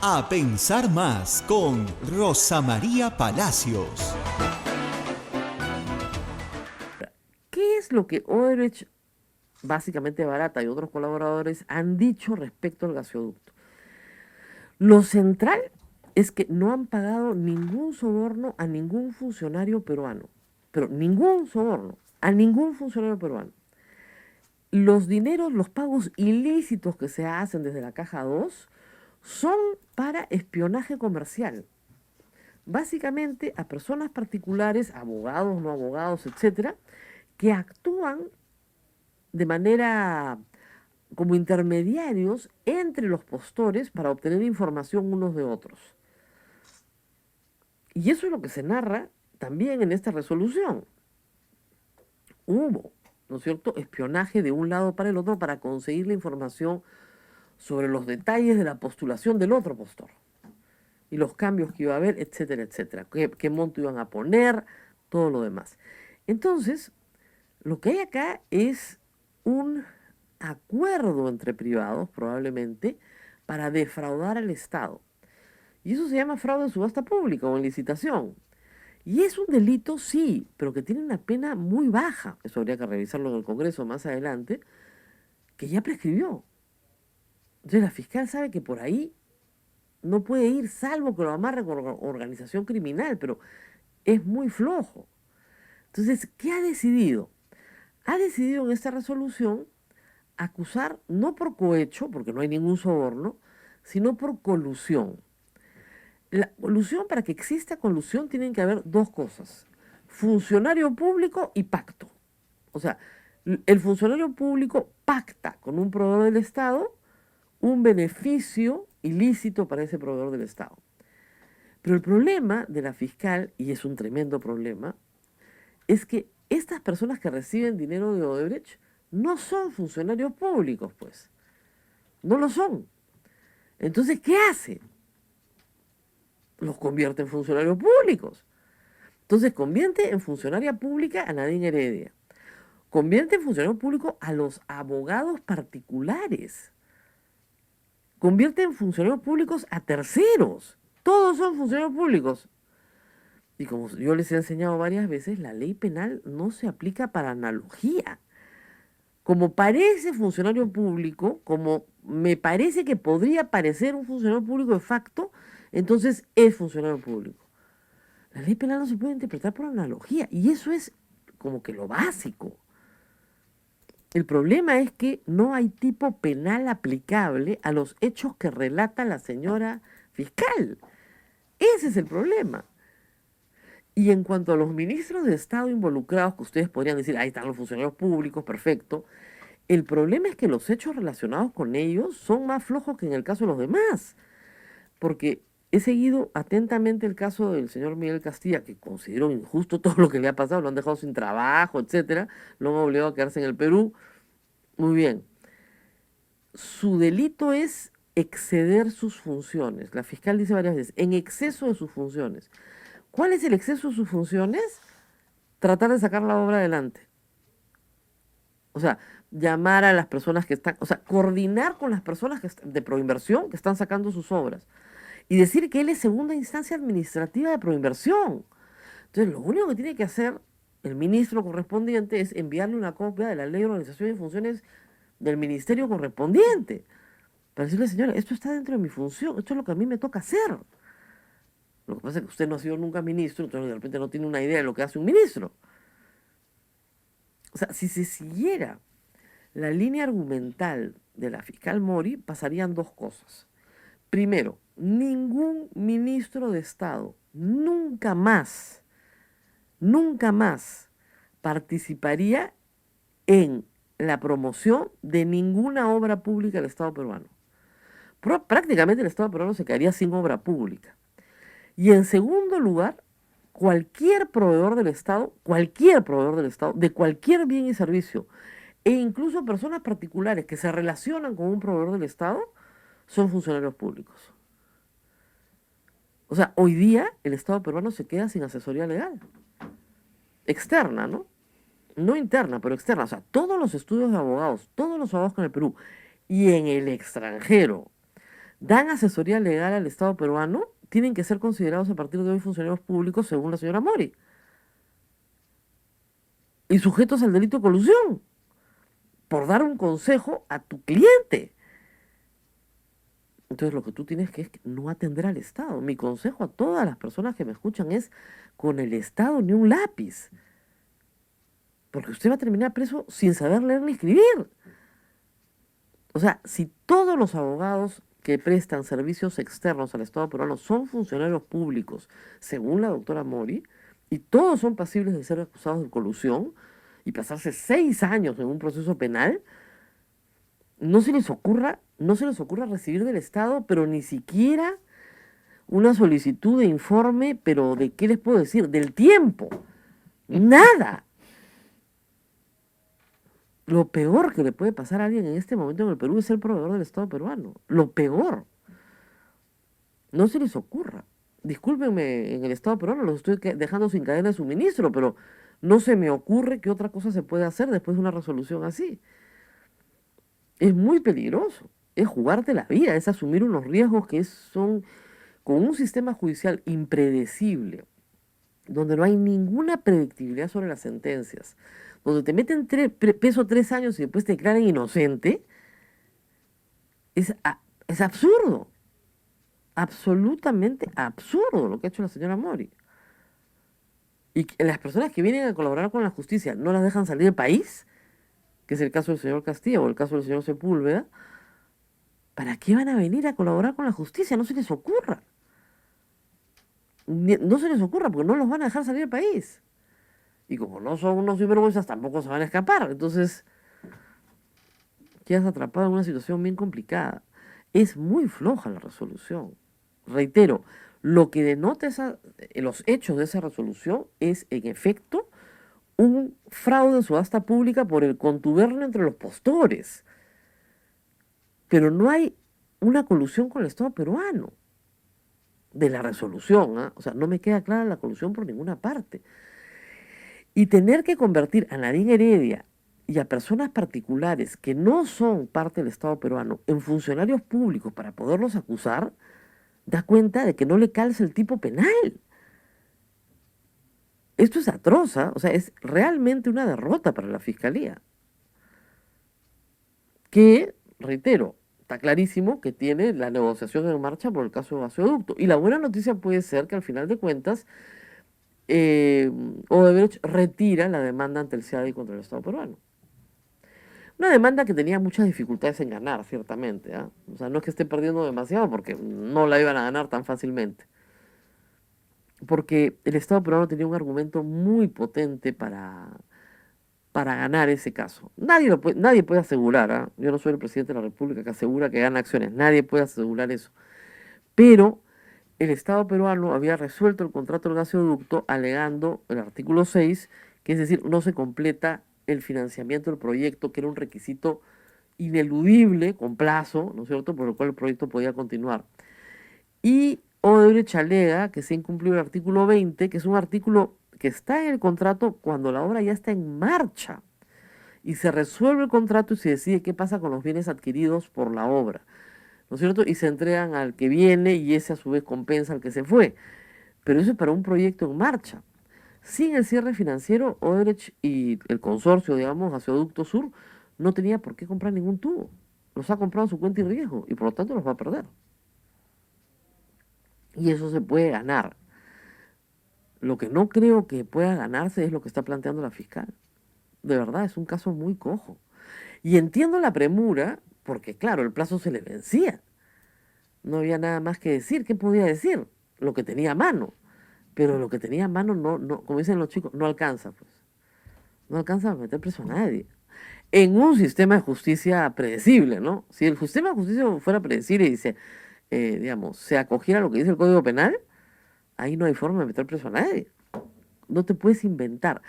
A pensar más con Rosa María Palacios. ¿Qué es lo que Odebrecht, básicamente Barata y otros colaboradores han dicho respecto al gasoducto? Lo central es que no han pagado ningún soborno a ningún funcionario peruano, pero ningún soborno a ningún funcionario peruano. Los dineros, los pagos ilícitos que se hacen desde la Caja 2 son para espionaje comercial. Básicamente a personas particulares, abogados, no abogados, etcétera, que actúan de manera como intermediarios entre los postores para obtener información unos de otros. Y eso es lo que se narra también en esta resolución. Hubo, ¿no es cierto?, espionaje de un lado para el otro para conseguir la información sobre los detalles de la postulación del otro postor y los cambios que iba a haber, etcétera, etcétera, qué monto iban a poner, todo lo demás. Entonces, lo que hay acá es un acuerdo entre privados, probablemente, para defraudar al Estado. Y eso se llama fraude en subasta pública o en licitación. Y es un delito, sí, pero que tiene una pena muy baja. Eso habría que revisarlo en el Congreso más adelante, que ya prescribió. Entonces la fiscal sabe que por ahí no puede ir, salvo que lo amarre con organización criminal, pero es muy flojo. Entonces, ¿qué ha decidido? Ha decidido en esta resolución acusar no por cohecho, porque no hay ningún soborno, sino por colusión. La colusión, para que exista colusión, tienen que haber dos cosas: funcionario público y pacto. O sea, el funcionario público pacta con un proveedor del Estado un beneficio ilícito para ese proveedor del Estado. Pero el problema de la fiscal, y es un tremendo problema, es que estas personas que reciben dinero de Odebrecht no son funcionarios públicos, pues. No lo son. Entonces, ¿qué hace? Los convierte en funcionarios públicos. Entonces, convierte en funcionaria pública a Nadine Heredia. Convierte en funcionario público a los abogados particulares. Convierte en funcionarios públicos a terceros. Todos son funcionarios públicos. Y como yo les he enseñado varias veces, la ley penal no se aplica para analogía. Como parece funcionario público, como me parece que podría parecer un funcionario público de facto, entonces es funcionario público. La ley penal no se puede interpretar por analogía, y eso es como que lo básico. El problema es que no hay tipo penal aplicable a los hechos que relata la señora fiscal. Ese es el problema. Y en cuanto a los ministros de Estado involucrados, que ustedes podrían decir, ahí están los funcionarios públicos, perfecto. El problema es que los hechos relacionados con ellos son más flojos que en el caso de los demás. Porque he seguido atentamente el caso del señor Miguel Castilla, que considero injusto todo lo que le ha pasado, lo han dejado sin trabajo, etcétera, lo han obligado a quedarse en el Perú. Muy bien. Su delito es exceder sus funciones. La fiscal dice varias veces, en exceso de sus funciones. ¿Cuál es el exceso de sus funciones? Tratar de sacar la obra adelante. O sea, llamar a las personas que están, o sea, coordinar con las personas de Proinversión que están sacando sus obras. Y decir que él es segunda instancia administrativa de Proinversión. Entonces, lo único que tiene que hacer el ministro correspondiente es enviarle una copia de la ley de organización y funciones del ministerio correspondiente. Para decirle, señora, esto está dentro de mi función, esto es lo que a mí me toca hacer. Lo que pasa es que usted no ha sido nunca ministro, entonces de repente no tiene una idea de lo que hace un ministro. O sea, si se siguiera la línea argumental de la fiscal Mori, pasarían dos cosas. Primero, ningún ministro de Estado nunca más participaría en la promoción de ninguna obra pública del Estado peruano. Prácticamente el Estado peruano se quedaría sin obra pública. Y en segundo lugar, cualquier proveedor del Estado, de cualquier bien y servicio, e incluso personas particulares que se relacionan con un proveedor del Estado, son funcionarios públicos. O sea, hoy día el Estado peruano se queda sin asesoría legal. Externa, ¿no? No interna, pero externa. O sea, todos los estudios de abogados, todos los abogados en el Perú y en el extranjero, dan asesoría legal al Estado peruano, tienen que ser considerados a partir de hoy funcionarios públicos según la señora Mori. Y sujetos al delito de colusión por dar un consejo a tu cliente. Entonces lo que tú tienes que es no atender al Estado. Mi consejo a todas las personas que me escuchan es con el Estado ni un lápiz. Porque usted va a terminar preso sin saber leer ni escribir. O sea, si todos los abogados que prestan servicios externos al Estado peruano son funcionarios públicos, según la doctora Mori, y todos son pasibles de ser acusados de colusión y pasarse 6 años en un proceso penal, no se les ocurra recibir del Estado, pero ni siquiera una solicitud de informe, pero ¿de qué les puedo decir? Del tiempo. Nada. Lo peor que le puede pasar a alguien en este momento en el Perú es ser proveedor del Estado peruano. Lo peor. No se les ocurra. Discúlpenme, en el Estado peruano los estoy dejando sin cadena de suministro, pero no se me ocurre que otra cosa se pueda hacer después de una resolución así. Es muy peligroso. Es jugarte la vida, es asumir unos riesgos que son con un sistema judicial impredecible, donde no hay ninguna predictibilidad sobre las sentencias, donde te meten preso 3 años y después te declaran inocente, es absurdo. Absolutamente absurdo lo que ha hecho la señora Mori. Y que las personas que vienen a colaborar con la justicia no las dejan salir del país, que es el caso del señor Castillo o el caso del señor Sepúlveda, ¿para qué van a venir a colaborar con la justicia? No se les ocurra. No se les ocurra porque no los van a dejar salir del país. Y como no son unos sinvergüenzas, tampoco se van a escapar. Entonces, quedas atrapado en una situación bien complicada. Es muy floja la resolución. Reitero, lo que denota los hechos de esa resolución es, en efecto, un fraude en subasta pública por el contubernio entre los postores. Pero no hay una colusión con el Estado peruano de la resolución, ¿eh? O sea, no me queda clara la colusión por ninguna parte. Y tener que convertir a Nadine Heredia y a personas particulares que no son parte del Estado peruano en funcionarios públicos para poderlos acusar, da cuenta de que no le calza el tipo penal. Esto es atroz, ¿eh? O sea, es realmente una derrota para la Fiscalía. Que, reitero, está clarísimo que tiene la negociación en marcha por el caso de gasoducto. Y la buena noticia puede ser que al final de cuentas Odebrecht retira la demanda ante el CIADI contra el Estado peruano. Una demanda que tenía muchas dificultades en ganar, ciertamente, ¿eh? O sea, no es que esté perdiendo demasiado porque no la iban a ganar tan fácilmente. Porque el Estado peruano tenía un argumento muy potente para ganar ese caso. Nadie puede asegurar, ¿eh? Yo no soy el presidente de la República que asegura que gana acciones, nadie puede asegurar eso. Pero el Estado peruano había resuelto el contrato del gasoducto alegando el artículo 6, que es decir, no se completa el financiamiento del proyecto, que era un requisito ineludible, con plazo, ¿no es cierto?, por el cual el proyecto podía continuar. Y Odebrecht alega que se incumplió el artículo 20, que es un artículo que está en el contrato cuando la obra ya está en marcha. Y se resuelve el contrato y se decide qué pasa con los bienes adquiridos por la obra, ¿no es cierto? Y se entregan al que viene y ese a su vez compensa al que se fue. Pero eso es para un proyecto en marcha. Sin el cierre financiero, Odebrecht y el consorcio, digamos, Gasoducto Sur, no tenía por qué comprar ningún tubo. Los ha comprado a su cuenta y riesgo y por lo tanto los va a perder. Y eso se puede ganar. Lo que no creo que pueda ganarse es lo que está planteando la fiscal. De verdad, es un caso muy cojo. Y entiendo la premura, porque claro, el plazo se le vencía. No había nada más que decir. ¿Qué podía decir? Lo que tenía a mano. Pero lo que tenía a mano, no, como dicen los chicos, no alcanza, pues. No alcanza a meter preso a nadie. En un sistema de justicia predecible, ¿no? Si el sistema de justicia fuera predecible y digamos, se acogiera a lo que dice el Código Penal, ahí no hay forma de meter preso a nadie. No te puedes inventar.